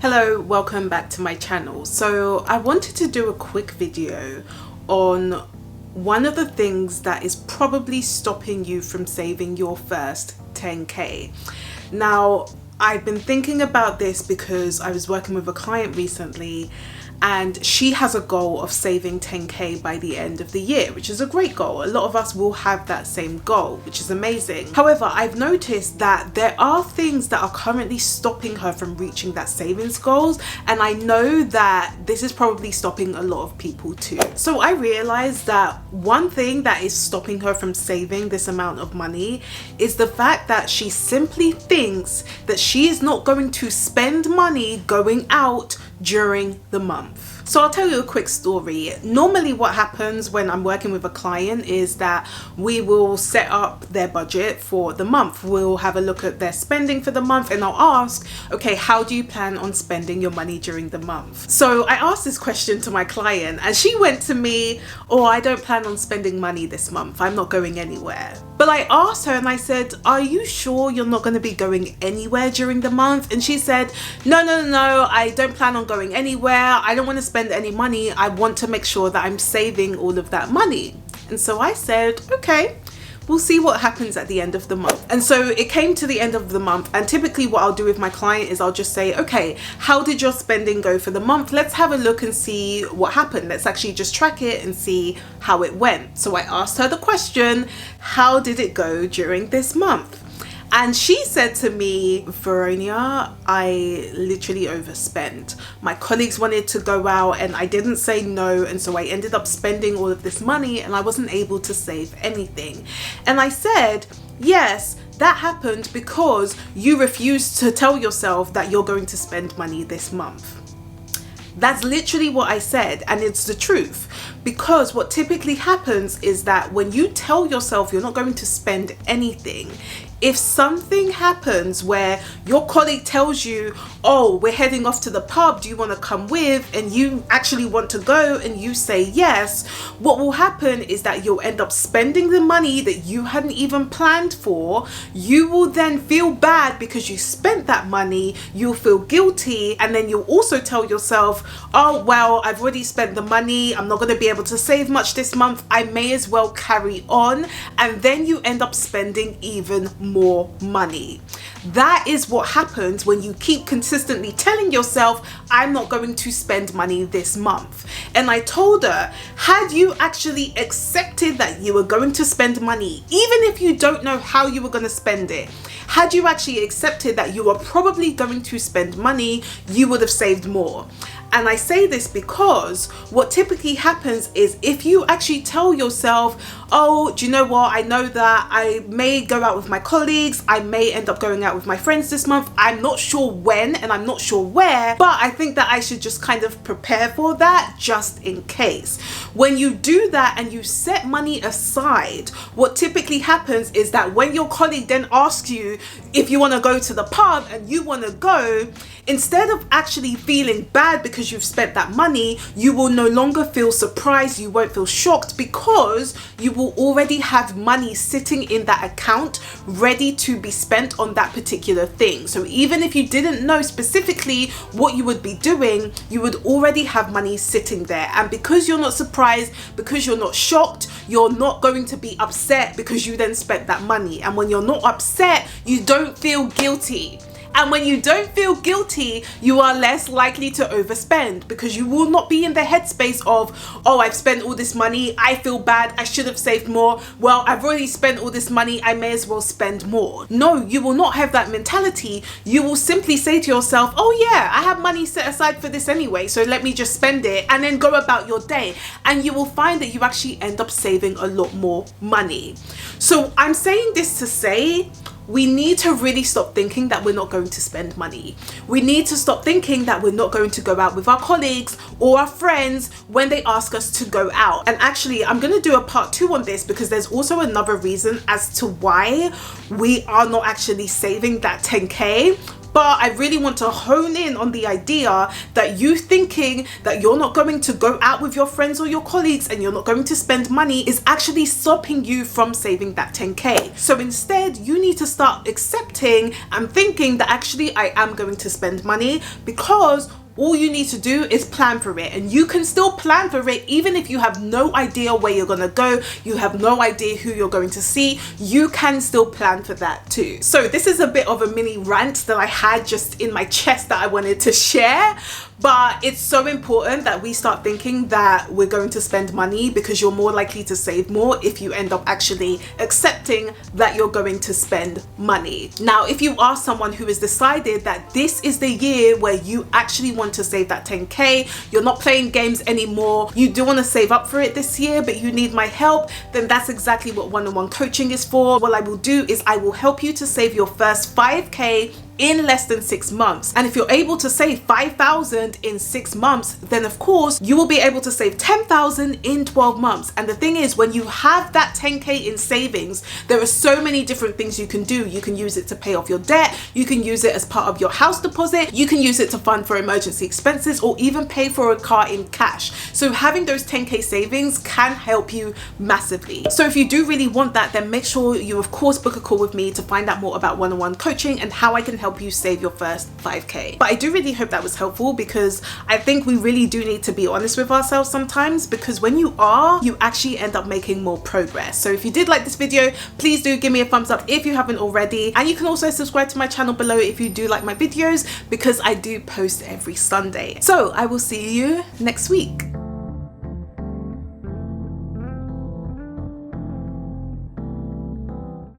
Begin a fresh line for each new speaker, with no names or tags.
Hello, welcome back to my channel. So I wanted to do a quick video on one of the things that is probably stopping you from saving your first 10k. Now, I've been thinking about this because I was working with a client recently and she has a goal of saving 10k by the end of the year, which is a great goal. A lot of us will have that same goal, which is amazing. However, I've noticed that there are things that are currently stopping her from reaching that savings goals, and I know that this is probably stopping a lot of people too. So I realized that one thing that is stopping her from saving this amount of money is the fact that she simply thinks that she is not going to spend money going out during the month. So I'll tell you a quick story. Normally what happens when I'm working with a client is that we will set up their budget for the month. We'll have a look at their spending for the month and I'll ask, okay, how do you plan on spending your money during the month? So I asked this question to my client and she went to me, oh, I don't plan on spending money this month. I'm not going anywhere. But I asked her and I said, are you sure you're not going to be going anywhere during the month? And she said, no, I don't plan on going anywhere. I don't want to spend any money. I want to make sure that I'm saving all of that money. And so I said, okay, we'll see what happens at the end of the month. And so it came to the end of the month, and typically what I'll do with my client is I'll just say, okay, how did your spending go for the month? Let's have a look and see what happened. Let's actually just track it and see how it went. So I asked her the question, how did it go during this month? And she said to me, Veronia, I literally overspent. My colleagues wanted to go out and I didn't say no, and so I ended up spending all of this money and I wasn't able to save anything. And I said, yes, that happened because you refused to tell yourself that you're going to spend money this month. That's literally what I said, and it's the truth. Because what typically happens is that when you tell yourself you're not going to spend anything, if something happens where your colleague tells you, oh, we're heading off to the pub, do you want to come with? And you actually want to go and you say yes, what will happen is that you'll end up spending the money that you hadn't even planned for. You will then feel bad because you spent that money, you'll feel guilty, and then you'll also tell yourself, oh, well, I've already spent the money, I'm not going to be able to save much this month, I may as well carry on. And then you end up spending even more money. That is what happens when you keep consistently telling yourself, I'm not going to spend money this month. And I told her, had you actually accepted that you were going to spend money, even if you don't know how you were going to spend it, had you actually accepted that you were probably going to spend money, you would have saved more. And I say this because what typically happens is if you actually tell yourself, oh, do you know what? I know that I may go out with my colleagues. I may end up going out with my friends this month. I'm not sure when and I'm not sure where, but I think that I should just kind of prepare for that just in case. When you do that and you set money aside, what typically happens is that when your colleague then asks you if you want to go to the pub and you want to go, instead of actually feeling bad because you've spent that money, you will no longer feel surprised, you won't feel shocked because you will already have money sitting in that account ready to be spent on that particular thing. So even if you didn't know specifically what you would be doing, you would already have money sitting there. And because you're not surprised, because you're not shocked, you're not going to be upset because you then spent that money. And when you're not upset, you don't feel guilty. And when you don't feel guilty, you are less likely to overspend because you will not be in the headspace of, oh, I've spent all this money, I feel bad, I should have saved more. Well, I've already spent all this money, I may as well spend more. No, you will not have that mentality. You will simply say to yourself, oh yeah, I have money set aside for this anyway, so let me just spend it, and then go about your day. And you will find that you actually end up saving a lot more money. So I'm saying this to say, we need to really stop thinking that we're not going to spend money. We need to stop thinking that we're not going to go out with our colleagues or our friends when they ask us to go out. And actually, I'm going to do a part 2 on this because there's also another reason as to why we are not actually saving that 10k. But I really want to hone in on the idea that you thinking that you're not going to go out with your friends or your colleagues and you're not going to spend money is actually stopping you from saving that 10K. So instead, you need to start accepting and thinking that actually I am going to spend money, because all you need to do is plan for it. And you can still plan for it even if you have no idea where you're gonna go, you have no idea who you're going to see, you can still plan for that too. So this is a bit of a mini rant that I had just in my chest that I wanted to share. But it's so important that we start thinking that we're going to spend money, because you're more likely to save more if you end up actually accepting that you're going to spend money. Now, if you are someone who has decided that this is the year where you actually want to save that 10K, you're not playing games anymore, you do want to save up for it this year, but you need my help, then that's exactly what one-on-one coaching is for. What I will do is I will help you to save your first 5K in less than 6 months. And if you're able to save 5,000 in 6 months, then of course you will be able to save 10,000 in 12 months. And the thing is, when you have that 10K in savings, there are so many different things you can do. You can use it to pay off your debt, you can use it as part of your house deposit, you can use it to fund for emergency expenses, or even pay for a car in cash. So having those 10K savings can help you massively. So if you do really want that, then make sure you of course book a call with me to find out more about one-on-one coaching and how I can help you save your first 5K. But I do really hope that was helpful, because I think we really do need to be honest with ourselves sometimes, because when you are, you actually end up making more progress. So if you did like this video, please do give me a thumbs up if you haven't already, and you can also subscribe to my channel below if you do like my videos, because I do post every Sunday. So I will see you next week.